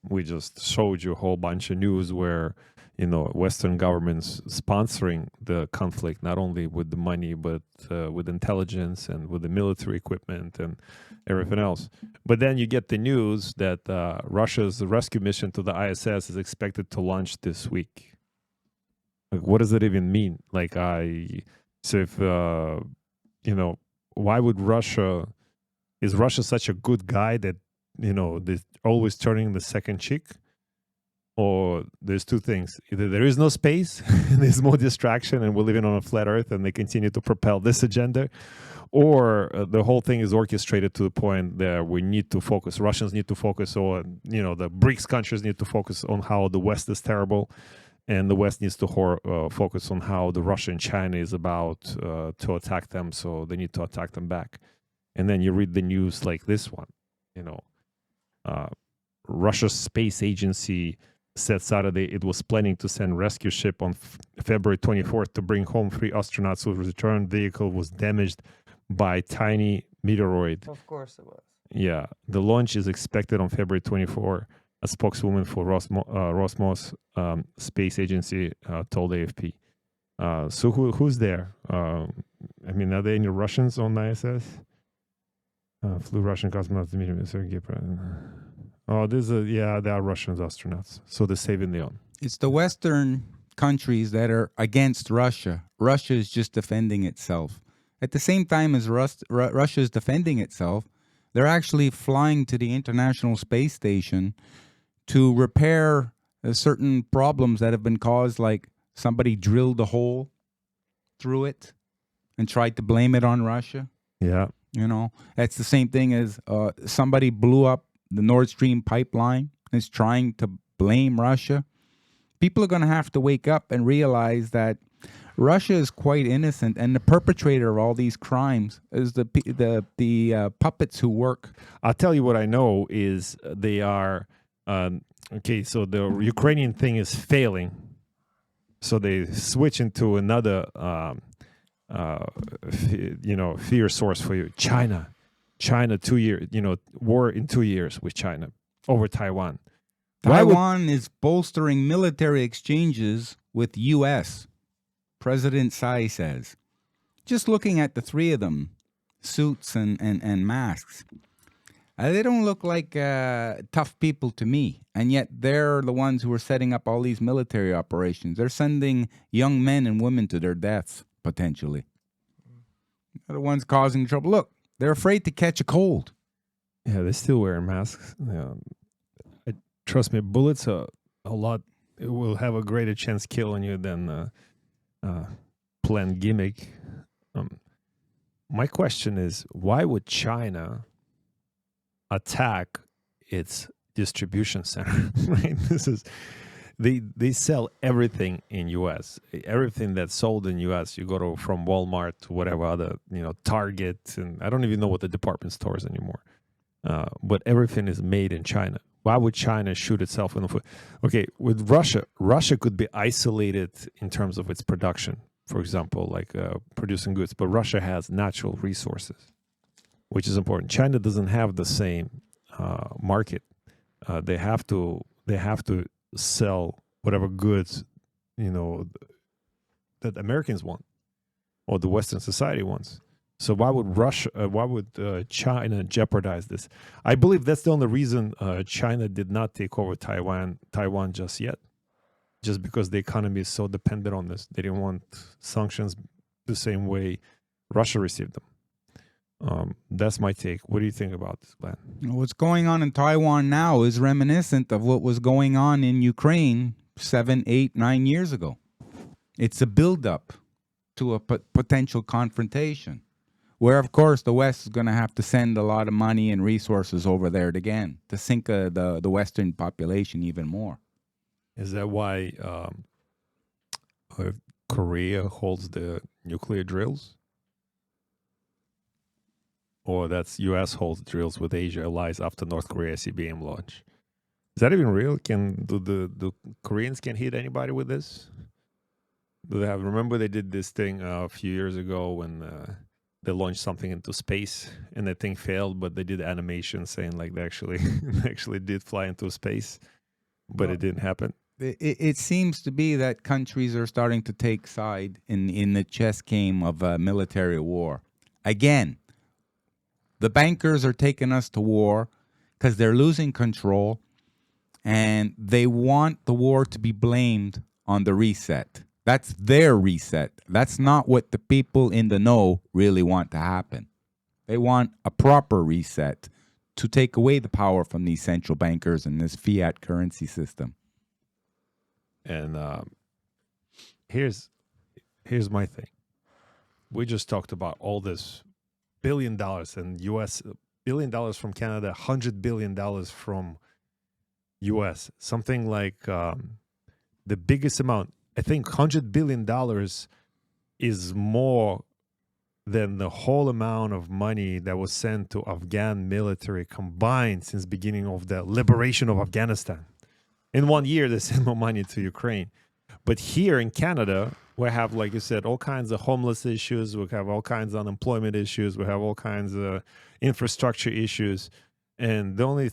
we just showed you a whole bunch of news where, you know, Western governments sponsoring the conflict, not only with the money, but with intelligence and with the military equipment and everything else. But then you get the news that Russia's rescue mission to the ISS is expected to launch this week. Like, what does it even mean? Like, so if, you know, why would is Russia such a good guy that, you know, they're always turning the second cheek? Or there's two things. Either there is no space, there's more distraction, and we're living on a flat earth, and they continue to propel this agenda. Or the whole thing is orchestrated to the point that we need to focus. Russians need to focus on, you know, the BRICS countries need to focus on how the West is terrible. And the West needs to focus on how the Russia and China is about to attack them. So they need to attack them back. And then you read the news like this one, you know. Russia's space agency said Saturday it was planning to send rescue ship on February 24th to bring home 3 astronauts whose return vehicle was damaged by tiny meteoroid. Of course it was. Yeah, the launch is expected on February 24. A spokeswoman for Rosmos space agency told AFP. So who's there? I mean, are there any Russians on ISS? Flew Russian cosmonauts to meet him. Oh, there are Russian astronauts. So they're saving their own. It's the Western countries that are against Russia. Russia is just defending itself. At the same time as Russia is defending itself, they're actually flying to the International Space Station to repair certain problems that have been caused, like somebody drilled a hole through it and tried to blame it on Russia. Yeah. You know, that's the same thing as somebody blew up the Nord Stream pipeline and is trying to blame Russia. People are going to have to wake up and realize that Russia is quite innocent, and the perpetrator of all these crimes is the puppets who work. I'll tell you what I know is they are okay. So the Ukrainian thing is failing, so they switch into another fear source for you. China 2 years, war in 2 years with China over Taiwan. Taiwan is bolstering military exchanges with U.S. President Tsai says. Just looking at the three of them, suits and masks, they don't look like tough people to me. And yet they're the ones who are setting up all these military operations. They're sending young men and women to their deaths, potentially. They're the ones causing trouble. Look, they're afraid to catch a cold. Yeah, they're still wearing masks. Trust me, bullets are a lot. It will have a greater chance killing you than planned gimmick. my question is, why would China attack its distribution center? Right? This is they sell everything in U.S. Everything that's sold in U.S. You go to from Walmart to whatever other Target, and I don't even know what the department stores anymore. But everything is made in China. Why would China shoot itself in the foot? Okay, with Russia could be isolated in terms of its production, for example, like producing goods. But Russia has natural resources, which is important. China doesn't have the same market. They have to sell whatever goods that Americans want or the Western society wants. So why would China jeopardize this? I believe that's the only reason China did not take over Taiwan just yet, just because the economy is so dependent on this. They didn't want sanctions the same way Russia received them. That's my take. What do you think about this, Glenn? What's going on in Taiwan now is reminiscent of what was going on in Ukraine 7, 8, 9 years ago. It's a buildup to a potential confrontation, where, of course, the West is going to have to send a lot of money and resources over there again to sink the Western population even more. Is that why Korea holds the nuclear drills? Or that's U.S. holds drills with Asia allies after North Korea CBM launch? Is that even real? Do the Koreans can hit anybody with this? Do they have? Remember they did this thing a few years ago when they launched something into space and the thing failed, but they did animation saying like they actually did fly into space, but it didn't happen. It seems to be that countries are starting to take side in the chess game of military war. Again, the bankers are taking us to war because they're losing control, and they want the war to be blamed on the reset. That's their reset. That's not what the people in the know really want to happen. They want a proper reset to take away the power from these central bankers and this fiat currency system. And here's my thing. We just talked about all this $1 billion and U.S. $1 billion from Canada, $100 billion from U.S. Something like the biggest amount. I think $100 billion is more than the whole amount of money that was sent to Afghan military combined since beginning of the liberation of Afghanistan. In 1 year, they sent more money to Ukraine. But here in Canada, we have, like you said, all kinds of homeless issues. We have all kinds of unemployment issues. We have all kinds of infrastructure issues. And the only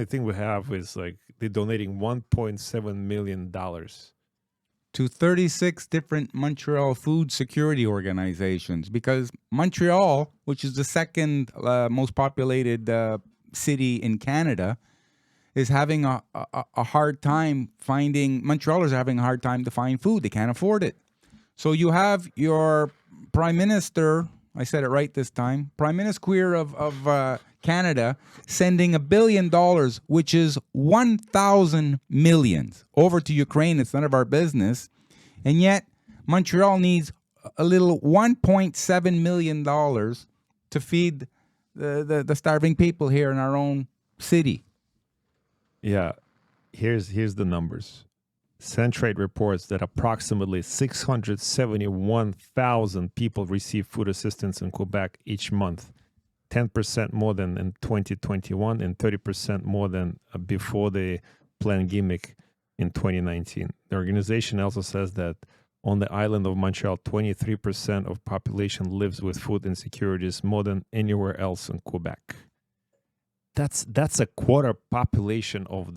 thing we have is like they're donating $1.7 million to 36 different Montreal food security organizations, because Montreal, which is the second most populated city in Canada, is having a hard time finding, Montrealers are having a hard time to find food. They can't afford it. So you have your Prime Minister, I said it right this time, Prime Minister of Canada, sending $1 billion, which is 1,000 millions, over to Ukraine. It's none of our business. And yet Montreal needs a little $1.7 million to feed the starving people here in our own city. Yeah, here's the numbers. Centrate reports that approximately 671,000 people receive food assistance in Quebec each month, 10% more than in 2021 and 30% more than before the planned gimmick in 2019. The organization also says that on the island of Montreal, 23% of population lives with food insecurities, more than anywhere else in Quebec. That's a quarter population of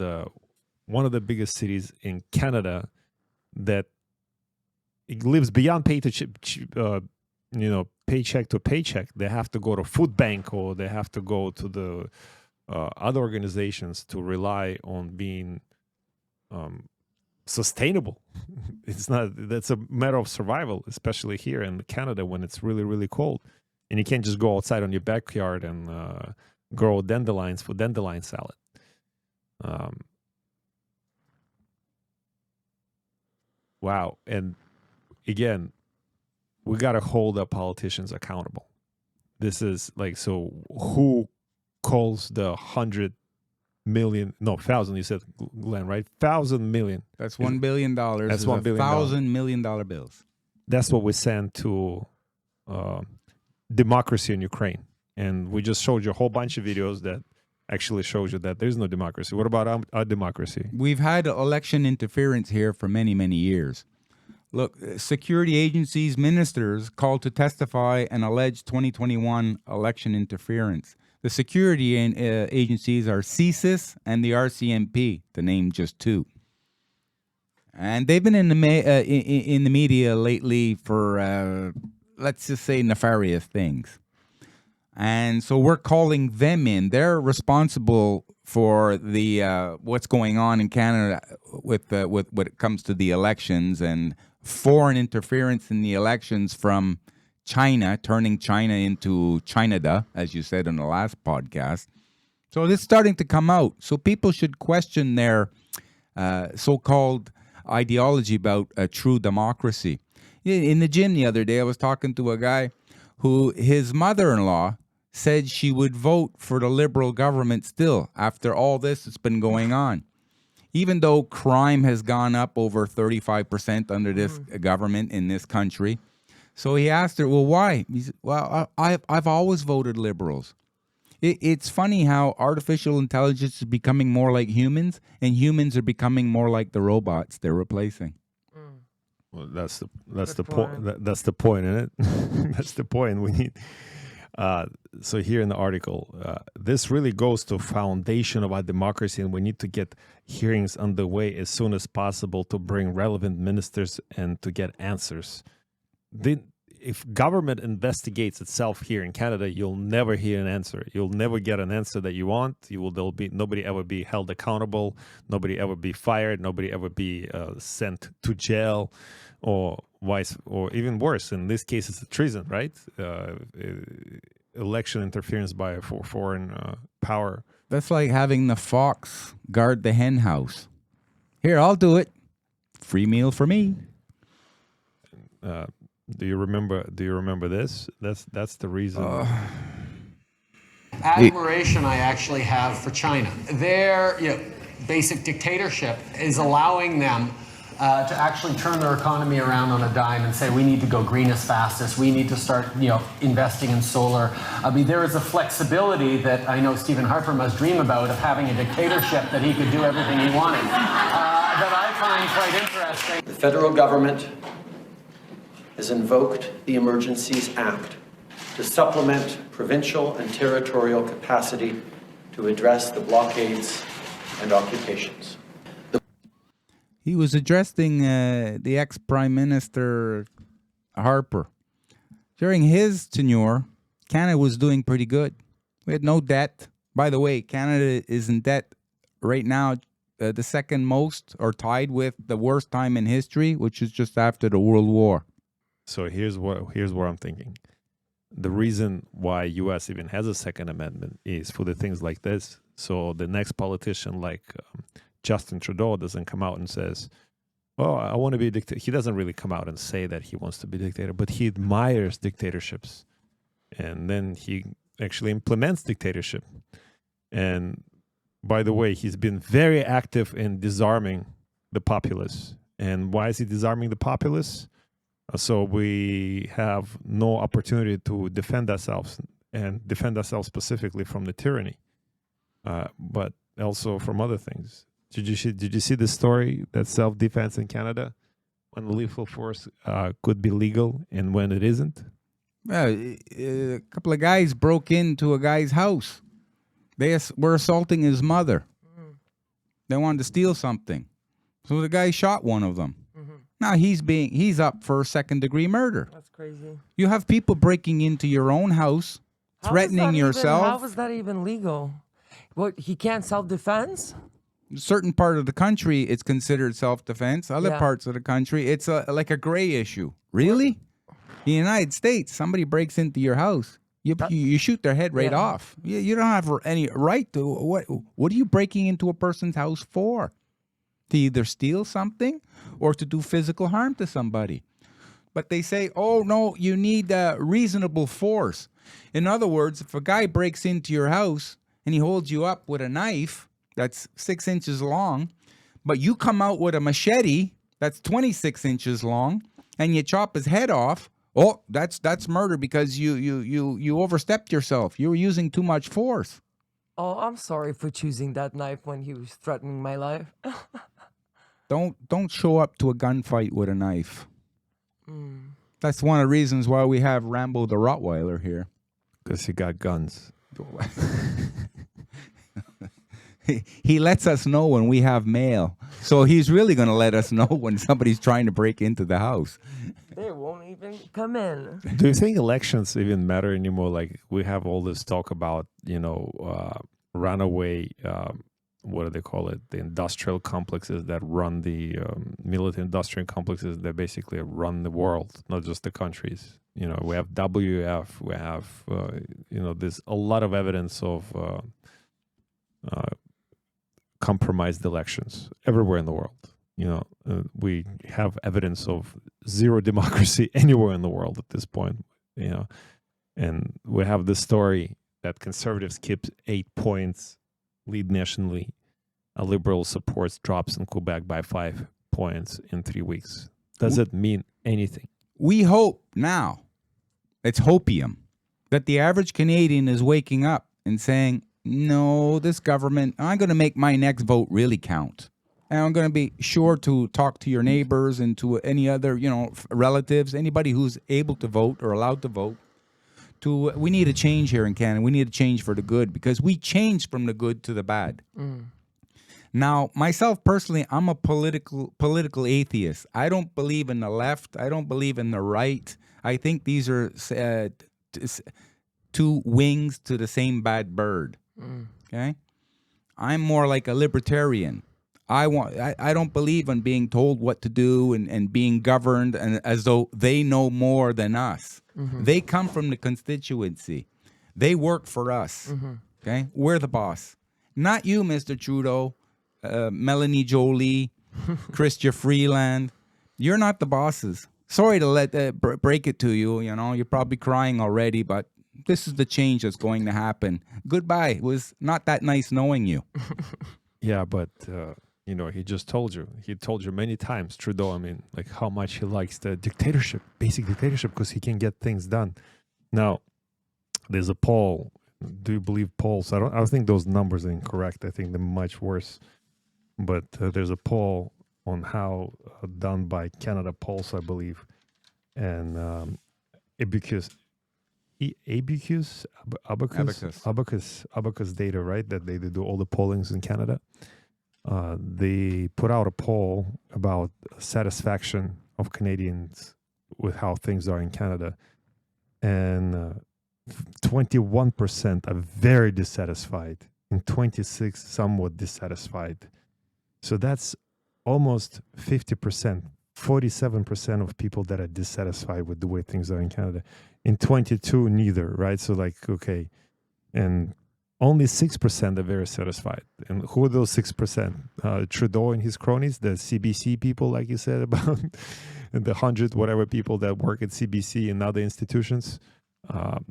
one of the biggest cities in Canada that it lives beyond paycheck to paycheck. They have to go to food bank, or they have to go to the other organizations to rely on being sustainable. That's a matter of survival, especially here in Canada when it's really, really cold, and you can't just go outside on your backyard and grow dandelions for dandelion salad. Wow. And again, we got to hold our politicians accountable. this is like, so who calls the 100 million, no, 1,000, you said, Glenn, right? 1,000 million. That's $1 billion. That's $1 billion. $1,000 million bills. That's what we send to democracy in Ukraine. And we just showed you a whole bunch of videos that actually shows you that there's no democracy. What about our democracy? We've had election interference here for many, many years. Look, security agencies, ministers called to testify and alleged 2021 election interference. The security agencies are CSIS and the RCMP, to name just two. And they've been in the media lately for, let's just say, nefarious things. And so we're calling them in. They're responsible for the what's going on in Canada with when it comes to the elections and foreign interference in the elections from China, turning China into China, as you said in the last podcast. So this is starting to come out. So people should question their so-called ideology about a true democracy. In the gym the other day, I was talking to a guy who his mother-in-law said she would vote for the Liberal government still after all this that's been going on. Even though crime has gone up over 35% under this government in this country. So he asked her, well, why? He said, well, I've always voted Liberals. It's funny how artificial intelligence is becoming more like humans, and humans are becoming more like the robots they're replacing. Well, that's the point. That's the point, isn't it? That's the point. We need. So here in the article, this really goes to foundation of our democracy, and we need to get hearings underway as soon as possible to bring relevant ministers and to get answers. If government investigates itself here in Canada, you'll never hear an answer. You'll never get an answer that you want. Nobody ever be held accountable. Nobody ever be fired. Nobody ever be sent to jail, or even worse. In this case, it's treason, right? Election interference by a foreign power. That's like having the fox guard the hen house. Here, I'll do it. Free meal for me. Do you remember this? That's the reason. Admiration I actually have for China. Their basic dictatorship is allowing them to actually turn their economy around on a dime and say we need to go green as fast as we need to start investing in solar. I mean, there is a flexibility that I know Stephen Harper must dream about, of having a dictatorship that he could do everything he wanted, that I find quite interesting. The federal government has invoked the Emergencies Act to supplement provincial and territorial capacity to address the blockades and occupations. He was addressing the ex-Prime Minister Harper. During his tenure, Canada was doing pretty good. We had no debt. By the way, Canada is in debt right now, the second most, or tied with the worst time in history, which is just after the World War. So here's what I'm thinking. The reason why U.S. even has a Second Amendment is for the things like this. So the next politician like Justin Trudeau doesn't come out and says, oh, I want to be a dictator. He doesn't really come out and say that he wants to be a dictator, but he admires dictatorships. And then he actually implements dictatorship. And by the way, he's been very active in disarming the populace. And why is he disarming the populace? So we have no opportunity to defend ourselves, and defend ourselves specifically from the tyranny, but also from other things. Did you see the story that self-defense in Canada, when lethal force could be legal and when it isn't? A couple of guys broke into a guy's house. They were assaulting his mother. They wanted to steal something, so the guy shot one of them. Now he's up for second-degree murder. That's crazy. You have people breaking into your own house, threatening yourself. How is that even legal? What, he can't self-defense? Certain part of the country, it's considered self-defense. Other parts of the country, it's like a gray issue. Really? In the United States, somebody breaks into your house, you shoot their head right off. You don't have any right to. What are you breaking into a person's house for? To either steal something or to do physical harm to somebody. but they say, oh, no, you need reasonable force. In other words, if a guy breaks into your house and he holds you up with a knife that's 6 inches long, but you come out with a machete that's 26 inches long and you chop his head off, oh, that's murder because you overstepped yourself. You were using too much force. Oh, I'm sorry for choosing that knife when he was threatening my life. Don't show up to a gunfight with a knife. That's one of the reasons why we have Rambo the Rottweiler here. Because he got guns. He lets us know when we have mail. So he's really going to let us know when somebody's trying to break into the house. They won't even come in. Do you think elections even matter anymore? Like, we have all this talk about, runaway, what do they call it? The industrial complexes that run the military industrial complexes that basically run the world, not just the countries. We have WF, we have, there's a lot of evidence of compromised elections everywhere in the world. We have evidence of zero democracy anywhere in the world at this point, and we have the story that conservatives keep 8 points lead nationally. Liberal supports drops in Quebec by 5 points in 3 weeks. Does it mean anything? We hope now, it's hopium, that the average Canadian is waking up and saying, no, this government, I'm going to make my next vote really count. And I'm going to be sure to talk to your neighbors and to any other, relatives, anybody who's able to vote or allowed to vote. We need a change here in Canada. We need a change for the good because we changed from the good to the bad. Now, myself personally, I'm a political atheist. I don't believe in the left. I don't believe in the right. I think these are two wings to the same bad bird. Okay, I'm more like a libertarian. I don't believe in being told what to do and being governed and as though they know more than us. They come from the constituency. They work for us. Okay, we're the boss, not you, Mr. Trudeau, Melanie, Joly, Chrystia Freeland. You're not the bosses. Sorry to break it to you. You're probably crying already, but this is the change that's going to happen. Goodbye. It was not that nice knowing you. Yeah, but he just told you. He told you many times, Trudeau, like how much he likes the dictatorship, basic dictatorship, because he can get things done. Now, there's a poll. Do you believe polls? I don't think those numbers are incorrect. I think they're much worse. But there's a poll on how done by Canada Polls, I believe, and Abacus data, right? That they do all the pollings in Canada. They put out a poll about satisfaction of Canadians with how things are in Canada, and 21% are very dissatisfied, and 26% somewhat dissatisfied. So that's almost 50%, 47% of people that are dissatisfied with the way things are in Canada. In 22, neither, right? So okay. And only 6% are very satisfied. And who are those 6%? Trudeau and his cronies, the CBC people, like you said, about the 100 whatever people that work at CBC and other institutions.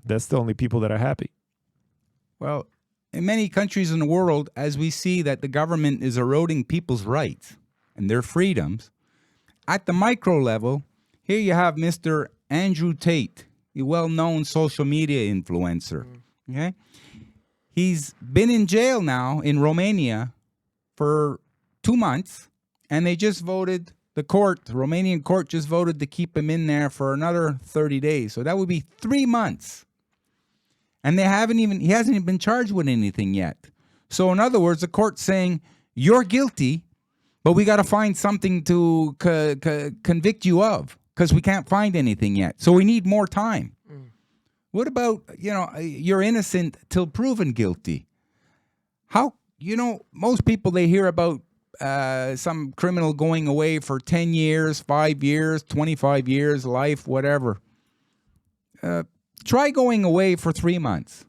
That's the only people that are happy. Well, in many countries in the world, as we see that the government is eroding people's rights and their freedoms, at the micro level, here you have Mr. Andrew Tate, a well-known social media influencer. Okay, he's been in jail now in Romania for 2 months, and they just voted, the Romanian court just voted to keep him in there for another 30 days. So that would be 3 months. And he hasn't even been charged with anything yet. So in other words, the court's saying, you're guilty, but we got to find something to convict you of because we can't find anything yet. So we need more time. What about, you're innocent till proven guilty? How, most people, they hear about some criminal going away for 10 years, 5 years, 25 years, life, whatever. Try going away for 3 months.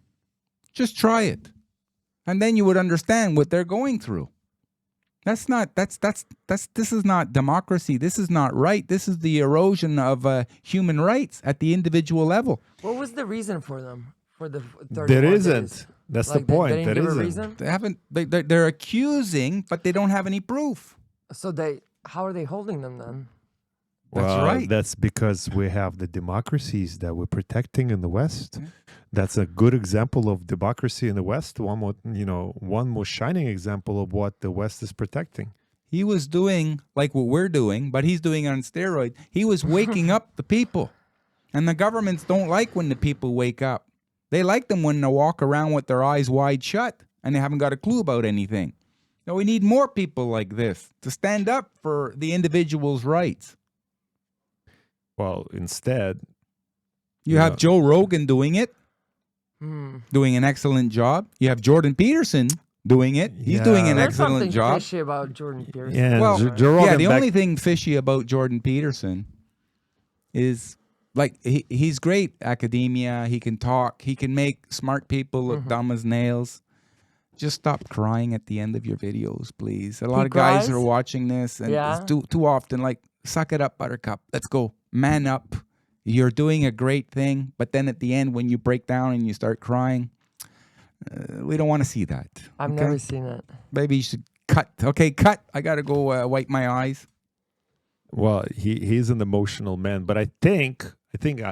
Just try it. And then you would understand what they're going through. This is not democracy. This is not right. This is the erosion of human rights at the individual level. What was the reason for them for the 31 There days? isn't. That's the Like, point. They didn't There give a isn't. reason. They haven't. They're accusing, but they don't have any proof. So how are they holding them then? That's Well, right. That's because we have the democracies that we're protecting in the West. That's a good example of democracy in the West. One more shining example of what the West is protecting. He was doing like what we're doing, but he's doing it on steroids. He was waking up the people. And the governments don't like when the people wake up. They like them when they walk around with their eyes wide shut and they haven't got a clue about anything. So we need more people like this to stand up for the individual's rights. Well, instead, You have Joe Rogan doing it, doing an excellent job. You have Jordan Peterson doing it. He's doing an There's excellent something job. fishy about Jordan Peterson. Yeah, Well, Joe Rogan the back- only thing fishy about Jordan Peterson is like he's great academia. He can talk. He can make smart people look dumb as nails. Just stop crying at the end of your videos, please. A lot He of guys cries? are watching this, and Yeah. it's too often like, suck it up, Buttercup. Let's go, man up. You're doing a great thing, but then at the end, when you break down and you start crying, we don't want to see that. I've okay? never seen it. Maybe you should cut. Okay, cut. I gotta go wipe my eyes. Well, he's an emotional man, but I think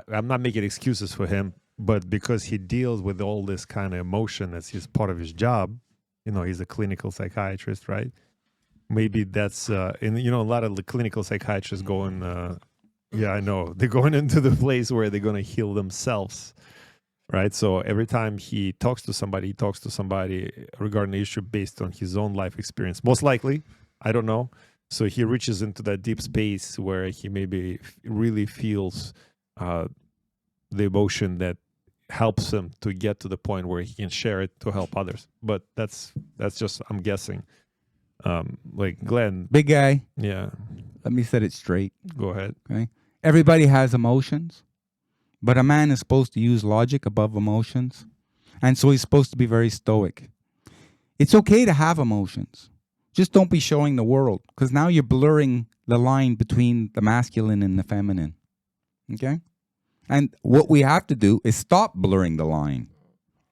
I'm not making excuses for him, but because he deals with all this kind of emotion as he's part of his job, he's a clinical psychiatrist, right? Maybe that's and a lot of the clinical psychiatrists going, yeah, I know, they're going into the place where they're going to heal themselves, right? So every time he talks to somebody regarding the issue based on his own life experience, most likely, I don't know. So he reaches into that deep space where he maybe really feels the emotion that helps him to get to the point where he can share it to help others. But that's just, I'm guessing. Like Glenn. Big guy. Yeah. Let me set it straight. Go ahead. Okay. Everybody has emotions, but a man is supposed to use logic above emotions. And so he's supposed to be very stoic. It's okay to have emotions. Just don't be showing the world, because now you're blurring the line between the masculine and the feminine. Okay? And what we have to do is stop blurring the line.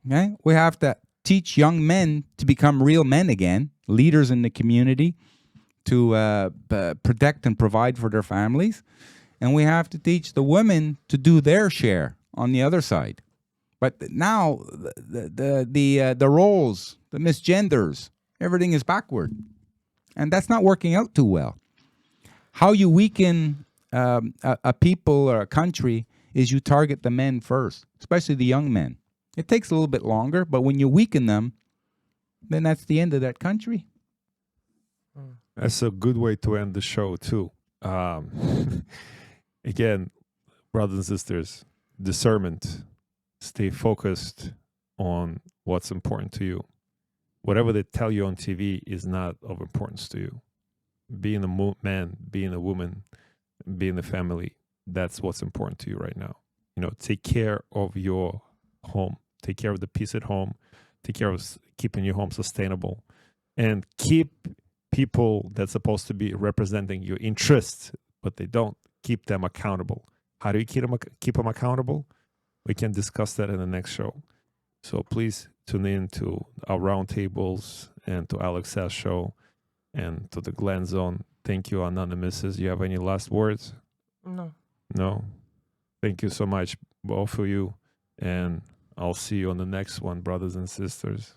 Okay? We have to teach young men to become real men again, leaders in the community, to protect and provide for their families. And we have to teach the women to do their share on the other side. But now the roles, the misgenders, everything is backward. And that's not working out too well. How you weaken a people or a country is you target the men first, especially the young men. It takes a little bit longer, but when you weaken them, then that's the end of that country. That's a good way to end the show, too. Again, brothers and sisters, discernment. Stay focused on what's important to you. Whatever they tell you on TV is not of importance to you. Being a man, being a woman, being a family, that's what's important to you right now. Take care of your home. Take care of the peace at home. Take care of keeping your home sustainable. And keep people that's supposed to be representing your interests, but they don't. Keep them accountable. How do you keep them accountable? We can discuss that in the next show. So please tune in to our roundtables and to Alex S. show and to the Glenn Zone. Thank you, Anonymisses. You have any last words? No. No? Thank you so much, both of you. And I'll see you on the next one, brothers and sisters.